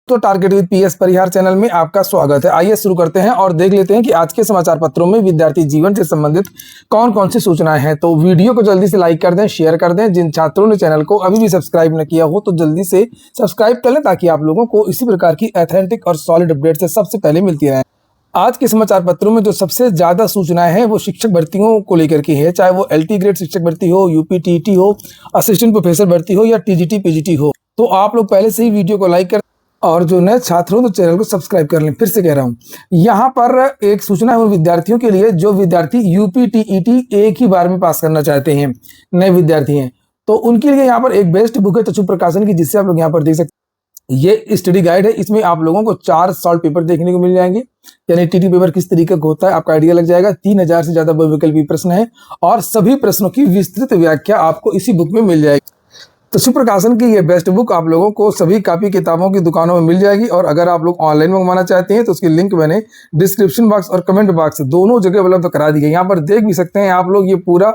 तो target with PS Parihar channel में आपका स्वागत है। आइए शुरू करते हैं और देख लेते हैं कि आज के समाचार पत्रों में विद्यार्थी जीवन से संबंधित कौन कौन सी सूचनाएं हैं। तो वीडियो को जल्दी से लाइक कर दें, शेयर कर दें। जिन छात्रों ने चैनल को अभी भी सब्सक्राइब न किया हो तो जल्दी से सब्सक्राइब कर लें ताकि आप लोगों को इसी प्रकार की ऑथेंटिक और सॉलिड अपडेट से सबसे पहले मिलती रहे। आज के समाचार पत्रों में जो सबसे ज्यादा सूचनाएं हैं वो शिक्षक भर्तियों को लेकर की है, चाहे वो LT ग्रेड शिक्षक भर्ती हो, यूपी TET हो, असिस्टेंट प्रोफेसर भर्ती हो या TGT PGT हो। तो आप लोग पहले से ही वीडियो को लाइक कर और जो नए छात्र हो तो चैनल को सब्सक्राइब कर लें। फिर से कह रहा हूँ, यहाँ पर एक सूचना है उन विद्यार्थियों के लिए जो विद्यार्थी यूपी TET एक ही बार में पास करना चाहते हैं, नए विद्यार्थी हैं। तो उनके लिए यहाँ पर एक बेस्ट बुक है तक्षु प्रकाशन की, जिससे आप लोग यहाँ पर देख सकते हैं। ये स्टडी गाइड है, इसमें आप लोगों को 4 सॉल्व पेपर देखने को मिल जाएंगे, यानी TT पेपर किस तरीके का होता है आपका आइडिया लग जाएगा। 3000 से ज्यादा बहुविकल्पी प्रश्न है और सभी प्रश्नों की विस्तृत व्याख्या आपको इसी बुक में मिल जाएगी। तक्षु प्रकाशन की ये बेस्ट बुक आप लोगों को सभी कॉपी किताबों की दुकानों में मिल जाएगी और अगर आप लोग ऑनलाइन मंगवाना चाहते हैं तो उसकी लिंक मैंने डिस्क्रिप्शन बॉक्स और कमेंट बॉक्स दोनों जगह उपलब्ध करा दी है। यहाँ पर देख भी सकते हैं आप लोग, ये पूरा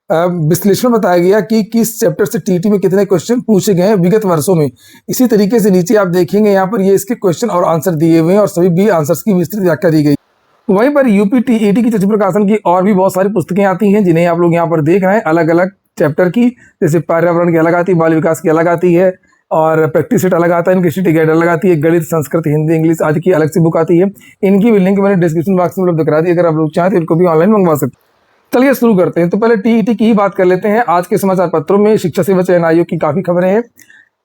विश्लेषण बताया गया कि किस चैप्टर से TT में कितने क्वेश्चन पूछे गए हैं विगत वर्षों में। इसी तरीके से नीचे आप देखेंगे यहाँ पर ये इसके क्वेश्चन और आंसर दिए हुए हैं और सभी भी आंसर्स की विस्तृत व्याख्या दी गई। वहीं पर यूपी TET की तक्षु प्रकाशन की और भी बहुत सारी पुस्तकें आती हैं जिन्हें आप लोग यहाँ पर देख रहे हैं, अलग अलग चैप्टर की। जैसे पर्यावरण की अलग आती है, बाल विकास की अलग आती है और प्रैक्टिस सेट अलग आता है, इनकी स्टडी गाइड अलग आती है, गणित, संस्कृत, हिंदी, इंग्लिश आदि की अलग सी बुक आती है। इनकी भी लिंक मैंने डिस्क्रिप्शन बॉक्स में उपलब्ध करा दी, अगर आप लोग चाहें तो इनको भी ऑनलाइन मंगवा सकते हैं। चलिए शुरू करते हैं। तो पहले TET की ही बात कर लेते हैं। आज के समाचार पत्रों में शिक्षा सेवा चयन आयोग की काफी खबरें हैं,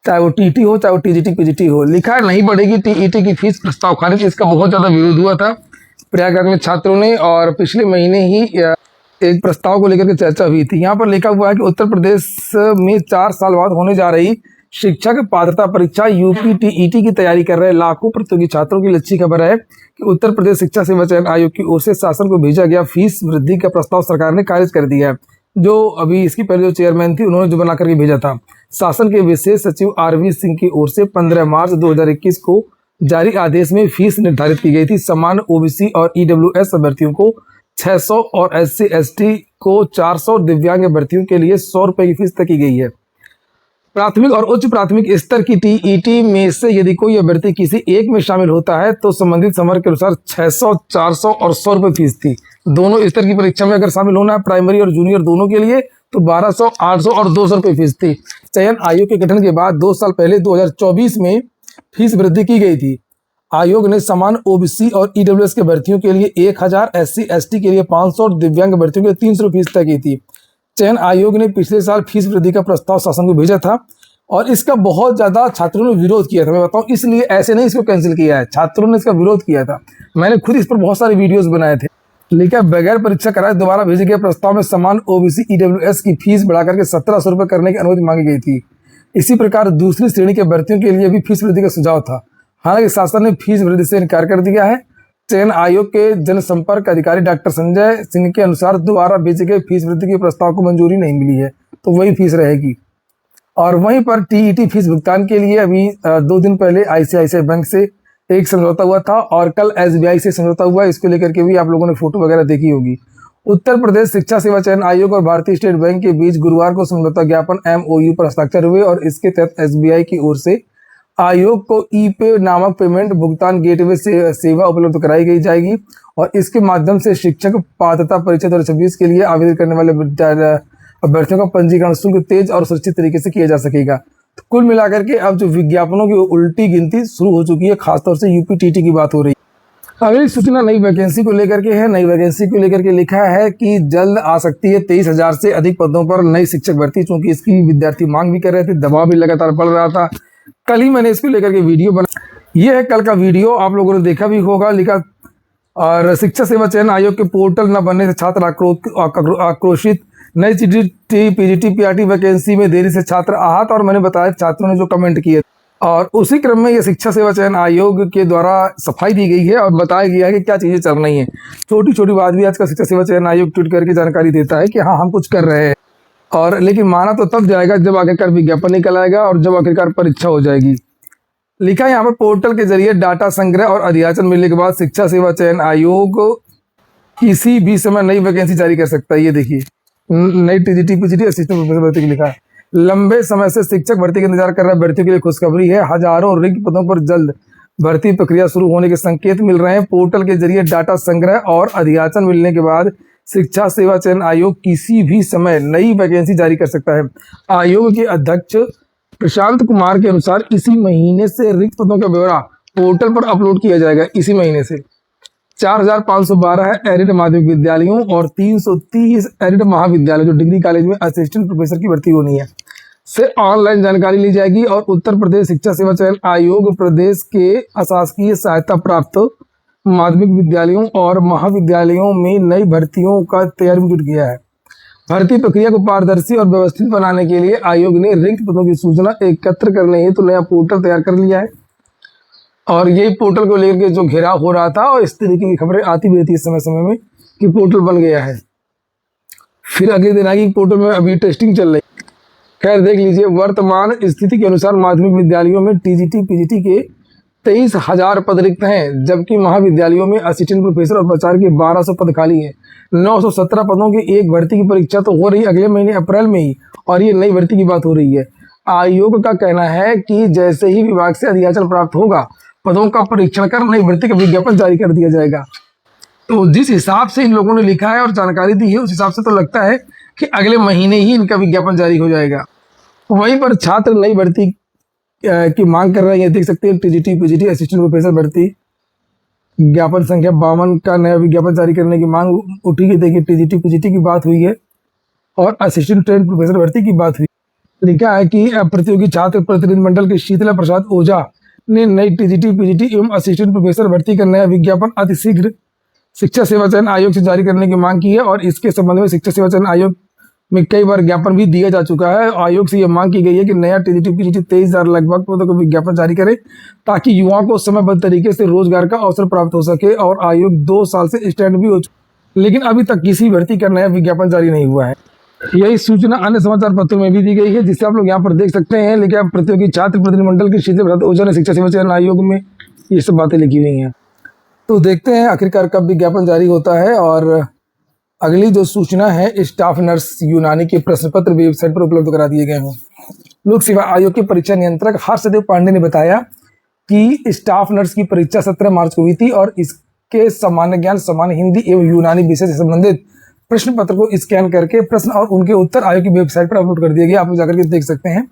चाहे वो TT हो चाहे वो TGT PGT हो। लिखा है नहीं बढ़ेगी TET की फीस प्रस्ताव खारिज, इसका बहुत ज्यादा विरोध हुआ था प्रयागराज में छात्रों ने और पिछले महीने ही एक प्रस्ताव को लेकर के चर्चा हुई थी। यहाँ पर लिखा हुआ है कि उत्तर प्रदेश में 4 साल बाद होने जा रही शिक्षक पात्रता परीक्षा यूपी TET की तैयारी कर रहे लाखों प्रतियोगी छात्रों की अच्छी खबर है कि उत्तर प्रदेश शिक्षा सेवा चयन आयोग की ओर से शासन को भेजा गया फीस वृद्धि का प्रस्ताव सरकार ने खारिज कर दिया है। जो अभी इसकी पहले जो चेयरमैन थी उन्होंने जो बना करके भेजा था, शासन के विशेष सचिव RV सिंह की ओर से 15 मार्च 2021 को जारी आदेश में फीस निर्धारित की गई थी। समान OBC और EWS अभ्यर्थियों को 600 और SC ST को 400, दिव्यांग अभ्यर्थियों के लिए 100 रुपए की फीस तय की गई है। प्राथमिक और उच्च प्राथमिक स्तर की TET में से यदि कोई अभ्यर्थी किसी एक में शामिल होता है तो संबंधित समर के अनुसार 600, 400 और 100 रुपए फीस थी। दोनों स्तर की परीक्षा में अगर शामिल होना है, प्राइमरी और जूनियर दोनों के लिए, तो 1200, 800 और 200 रुपए फीस थी। चयन आयोग के गठन के बाद 2 साल पहले 2024 में फीस वृद्धि की गई थी। आयोग ने समान OBC और EWS के भर्तियों के लिए 1000, SC ST के लिए 500 और दिव्यांग भर्तियों के लिए 300 फीस तय की थी। चयन आयोग ने पिछले साल फीस वृद्धि का प्रस्ताव शासन को भेजा था और इसका बहुत ज्यादा छात्रों ने विरोध किया था। मैं बताऊं, इसलिए ऐसे नहीं इसको कैंसिल किया है, छात्रों ने इसका विरोध किया था। मैंने खुद इस पर बहुत सारे वीडियोस बनाए थे। लेकिन बगैर परीक्षा कराए दोबारा भेजे गए प्रस्ताव में समान OBC EWS की फीस बढ़ाकर के 1700 रुपए करने की अनुमति मांगी गई थी। इसी प्रकार दूसरी श्रेणी के भर्तियों के लिए भी फीस वृद्धि का सुझाव था। हालांकि शासन ने फीस वृद्धि से इनकार कर दिया है। चयन आयोग के जनसंपर्क अधिकारी डॉक्टर संजय सिंह के अनुसार दोबारा भेजे गए फीस वृद्धि के प्रस्ताव को मंजूरी नहीं मिली है, तो वही फीस रहेगी। और वहीं पर TET फीस भुगतान के लिए अभी 2 दिन पहले ICICI बैंक से एक समझौता हुआ था और कल SBI से समझौता हुआ। इसको लेकर के भी आप लोगों ने फोटो वगैरह देखी होगी। उत्तर प्रदेश शिक्षा सेवा चयन आयोग और भारतीय स्टेट बैंक के बीच गुरुवार को समझौता ज्ञापन MOU पर हस्ताक्षर हुए और इसके तहत SBI की ओर से आयोग को E-पे नामक पेमेंट भुगतान गेटवे से सेवा उपलब्ध कराई गई जाएगी और इसके माध्यम से शिक्षक पात्रता परीक्षा 2026 के लिए आवेदन करने वाले अभ्यर्थियों का पंजीकरण शुल्क तेज और सुरक्षित तरीके से किया जा सकेगा। तो कुल मिलाकर के अब जो विज्ञापनों की उल्टी गिनती शुरू हो चुकी है, खासतौर से यूपी TET की बात हो रही है। अगली सूचना नई वैकेंसी को लेकर के है। नई वैकेंसी को लेकर के लिखा है कि जल्द आ सकती है 23,000 से अधिक पदों पर नई शिक्षक भर्ती। चूंकि इसकी विद्यार्थी मांग भी कर रहे थे, दबाव भी लगातार बढ़ रहा था। कल ही मैंने इसको लेकर के वीडियो बना, ये है कल का वीडियो, आप लोगों ने देखा भी होगा। लिखा और शिक्षा सेवा चयन आयोग के पोर्टल न बनने से छात्र आक्रोशित, नई TGT PGT PRT वैकेंसी में देरी से छात्र आहत। और मैंने बताया छात्रों ने जो कमेंट किए और उसी क्रम में ये शिक्षा सेवा चयन आयोग के द्वारा सफाई दी गई है और बताया गया है कि क्या चीजें चल रही हैं। छोटी छोटी बात भी आज का शिक्षा सेवा चयन आयोग ट्वीट करके जानकारी देता है कि हाँ, हम कुछ कर रहे हैं। और लेकिन माना तो तब जाएगा जब आखिरकार विज्ञापन निकल आएगा और जब आखिरकार परीक्षा हो जाएगी। लिखा है यहाँ पर पोर्टल के जरिए डाटा संग्रह और अध्याचन मिलने के बाद शिक्षा सेवा चयन आयोग किसी भी समय नई वैकेंसी जारी कर सकता है। ये देखिए, नई TGT PGT असिस्टेंट प्रोफेसर भर्ती लिखा है। लंबे समय से शिक्षक भर्ती का इंतजार कर रहे अभ्यर्थियों के लिए खुशखबरी है। हजारों रिक्त पदों पर जल्द भर्ती प्रक्रिया शुरू होने के संकेत मिल रहे हैं। पोर्टल के जरिए डाटा संग्रह और अधियाचन मिलने के बाद शिक्षा सेवा चयन आयोग किसी भी समय नई वैकेंसी जारी कर सकता है। आयोग के अध्यक्ष प्रशांत कुमार के अनुसार इसी महीने से रिक्त पदों का ब्यौरा पोर्टल पर अपलोड किया जाएगा। इसी महीने से 4512 एरिड माध्यमिक विद्यालयों और 330 एरिड महाविद्यालय जो डिग्री कॉलेज में असिस्टेंट प्रोफेसर की भर्ती होनी है से ऑनलाइन जानकारी ली जाएगी। और उत्तर प्रदेश शिक्षा सेवा चयन आयोग प्रदेश के अशासकीय सहायता प्राप्त माध्यमिक विद्यालयों और महाविद्यालयों में नई भर्तियों का तैयारी में जुट गया है। भर्ती प्रक्रिया को पारदर्शी और व्यवस्थित बनाने के लिए आयोग ने रिक्त पदों की सूचना एकत्र करने हेतु नया पोर्टल तैयार कर लिया है। और ये पोर्टल को लेकर के जो घेराव हो रहा था और इस तरीके की खबरें आती भी रहती है समय समय में कि पोर्टल बन गया है, फिर अगले दिन आगे पोर्टल में अभी टेस्टिंग चल रही है। खैर देख लीजिए, वर्तमान स्थिति के अनुसार माध्यमिक विद्यालयों में टीजीटी पीजीटी के 23,000 पद रिक्त हैं, जबकि महाविद्यालयों में असिस्टेंट प्रोफेसर और प्राचार्य के 1200 पद खाली हैं। 917 पदों की एक भर्ती की परीक्षा तो हो रही अगले महीने अप्रैल में ही, और ये नई भर्ती की बात हो रही है। आयोग का कहना है कि जैसे ही विभाग से अधियाचन प्राप्त होगा, पदों का परीक्षण कर नई भर्ती का विज्ञापन जारी कर दिया जाएगा। तो जिस हिसाब से इन लोगों ने लिखा है और जानकारी दी है, उस हिसाब से तो लगता है कि अगले महीने ही इनका विज्ञापन जारी हो जाएगा। वहीं पर छात्र नई भर्ती की मांग कर रहे हैं। देख सकते हैं टीजीटी पीजीटी असिस्टेंट प्रोफेसर भर्ती ज्ञापन संख्या 52 का नया विज्ञापन जारी करने की मांग उठी है। देखिए टीजीटी पीजीटी की बात हुई है और असिस्टेंट प्रोफेसर भर्ती की बात हुई। लिखा है कि प्रतियोगी छात्र प्रतिनिधिमंडल के शीतला प्रसाद ओझा ने नई टीजीटी पीजीटी एवं असिस्टेंट प्रोफेसर भर्ती का नया विज्ञापन अतिशीघ्र शिक्षा सेवा चयन आयोग से जारी करने की मांग की है। और इसके संबंध में शिक्षा सेवा चयन आयोग में कई बार ज्ञापन भी दिया जा चुका है। आयोग से यह मांग की गई है कि नया टीजीटी पीजीटी 23,000 लगभग पदों का विज्ञापन जारी करे, ताकि युवाओं को समयबद्ध तरीके से रोजगार का अवसर प्राप्त हो सके। और आयोग 2 साल से स्टैंड भी हो चुका, लेकिन अभी तक किसी भर्ती का नया विज्ञापन जारी नहीं हुआ है। यही सूचना अन्य समाचार पत्रों में भी दी गई है, जिसे आप लोग यहाँ पर देख सकते हैं। लेकिन प्रतियोगी छात्र प्रतिनिधिमंडल के शीतल प्रसाद ओझा ने शिक्षा सेवा चयन आयोग में ये सब बातें लिखी हुई हैं। तो देखते हैं आखिरकार कब विज्ञापन जारी होता है। और अगली जो सूचना है, स्टाफ नर्स यूनानी के प्रश्न पत्र वेबसाइट पर उपलब्ध करा दिए गए हैं। लोक सेवा आयोग के परीक्षा नियंत्रक हर्षदेव पांडे ने बताया कि स्टाफ नर्स की परीक्षा 17 मार्च को हुई थी और इसके सामान्य ज्ञान, सामान्य हिंदी एवं यूनानी विषय से संबंधित प्रश्न पत्र को स्कैन करके प्रश्न और उनके उत्तर आयोग की वेबसाइट पर अपलोड कर दिए गए। आप लोग जाकर के देख सकते हैं।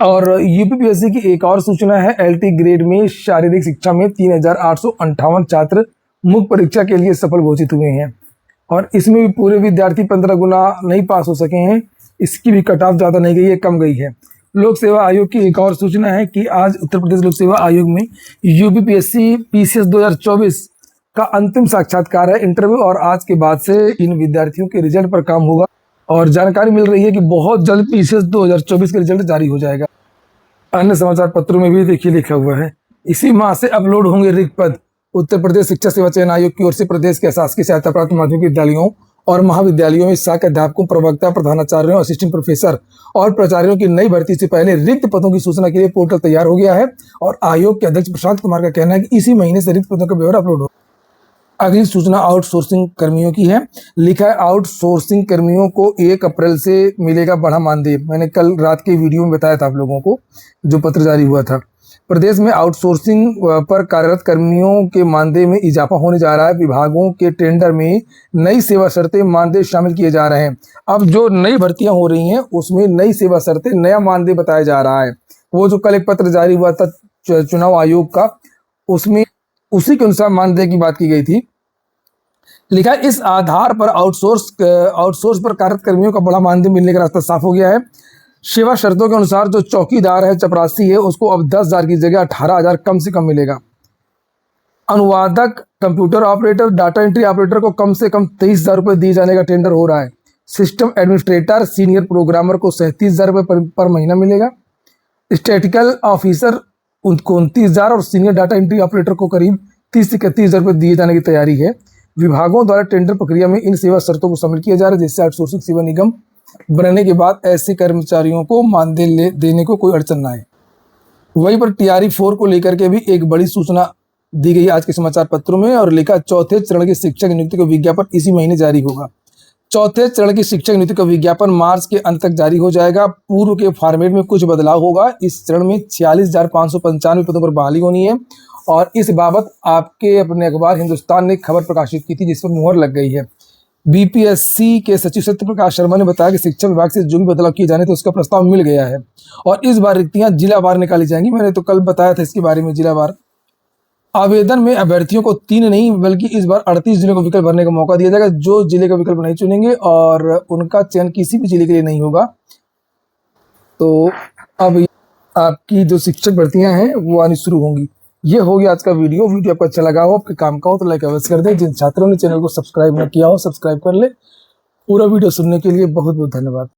और यूपीपीएससी की एक और सूचना है, एलटी ग्रेड में शारीरिक शिक्षा में 3,858 छात्र मुख्य परीक्षा के लिए सफल घोषित हुए हैं। और इसमें भी पूरे विद्यार्थी 15 गुना नहीं पास हो सके हैं। इसकी भी कट ऑफ ज़्यादा नहीं गई है, कम गई है। लोक सेवा आयोग की एक और सूचना है कि आज उत्तर प्रदेश लोक सेवा आयोग में यूपीपीएससी पीसीएस 2024 का अंतिम साक्षात्कार है, इंटरव्यू। और आज के बाद से इन विद्यार्थियों के रिजल्ट पर काम होगा। और जानकारी मिल रही है कि बहुत जल्द पीसीएस 2024 का रिजल्ट जारी हो जाएगा। अन्य समाचार पत्रों में भी देखिए लिखा हुआ है, इसी माह से अपलोड होंगे रिक्त पद। उत्तर प्रदेश शिक्षा सेवा चयन आयोग की ओर से प्रदेश के शासकीय सहायता प्राप्त माध्यमिक विद्यालयों और महाविद्यालयों में सहायक अध्यापकों, प्रवक्ता, प्रधानाचार्यों, असिस्टेंट प्रोफेसर और प्राचार्यों की नई भर्ती से पहले रिक्त पदों की सूचना के लिए पोर्टल तैयार हो गया है। और आयोग के अध्यक्ष प्रशांत कुमार का कहना है कि इसी महीने से रिक्त पदों का ब्यौरा अपलोड हो। अगली सूचना आउटसोर्सिंग कर्मियों की है। लिखा है, आउटसोर्सिंग कर्मियों को 1 अप्रैल से मिलेगा बढ़ा मानदेय। मैंने कल रात के वीडियो में बताया था आप लोगों को, जो पत्र जारी हुआ था। प्रदेश में आउटसोर्सिंग पर कार्यरत कर्मियों के मानदेय में इजाफा होने जा रहा है। विभागों के टेंडर में नई सेवा शर्तें, मानदेय शामिल किए जा रहे हैं। अब जो नई भर्तियां हो रही हैं उसमें नई सेवा शर्तें, नया मानदेय बताया जा रहा है। वो जो कल एक पत्र जारी हुआ था चुनाव आयोग का, उसमें उसी के अनुसार मानदेय की बात की गई थी। लिखा है, इस आधार पर आउटसोर्स पर कार्यरत कर्मियों का बड़ा मानदेय मिलने का रास्ता साफ हो गया है। सेवा शर्तों के अनुसार जो चौकीदार है, चपरासी है, उसको अब 10,000 की जगह 18,000 कम से कम मिलेगा। अनुवादक, computer operator, data entry operator को कम से कम 23,000 रुपये दिए जाने का टेंडर हो रहा है। सिस्टम एडमिनिस्ट्रेटर, सीनियर प्रोग्रामर को 37,000 रुपये पर महीना मिलेगा। स्टैटिकल ऑफिसर उनको 29,000 और सीनियर डाटा एंट्री ऑपरेटर को करीब 30 से 31,000 रुपये दिए जाने की तैयारी है। विभागों द्वारा टेंडर प्रक्रिया में इन सेवा शर्तों को शामिल किया जा रहा है, जिससे आउटसोर्सिंग सेवा निगम बनने के बाद ऐसे कर्मचारियों को मानदेय देने को कोई अड़चन ना आए। वहीं पर टीआरई 4 को लेकर के भी एक बड़ी सूचना दी गई आज के समाचार पत्रों में। और लिखा, चौथे चरण के शिक्षक नियुक्ति का विज्ञापन इसी महीने जारी होगा। चौथे चरण की शिक्षक नियुक्ति का विज्ञापन मार्च के अंत तक जारी हो जाएगा। पूर्व के फॉर्मेट में कुछ बदलाव होगा। इस चरण में 46,595 पदों पर बहाली होनी है और इस बाबत आपके अपने अखबार हिंदुस्तान ने खबर प्रकाशित की थी जिस पर मुहर लग गई है। बीपीएससी के सचिव सत्य प्रकाश शर्मा ने बताया कि शिक्षा विभाग से जो भी बदलाव किए जाने थे उसका प्रस्ताव मिल गया है और इस बार रिक्तियां जिलावार निकाली जाएंगी। मैंने तो कल बताया था इसके बारे में जिलावार। आवेदन में अभ्यर्थियों को 3 नहीं बल्कि इस बार 38 जिलों को विकल्प भरने का मौका दिया जाएगा। जो जिले का विकल्प नहीं चुनेंगे और उनका चयन किसी भी जिले के लिए नहीं होगा। तो अब आपकी जो शिक्षक भर्तियां हैं वो आनी शुरू होंगी। ये हो गया आज का वीडियो आपको अच्छा लगा हो, आपके काम का हो तो लाइक अवश्य कर दें। जिन छात्रों ने चैनल को सब्सक्राइब न किया हो सब्सक्राइब कर ले। पूरा वीडियो सुनने के लिए बहुत बहुत धन्यवाद।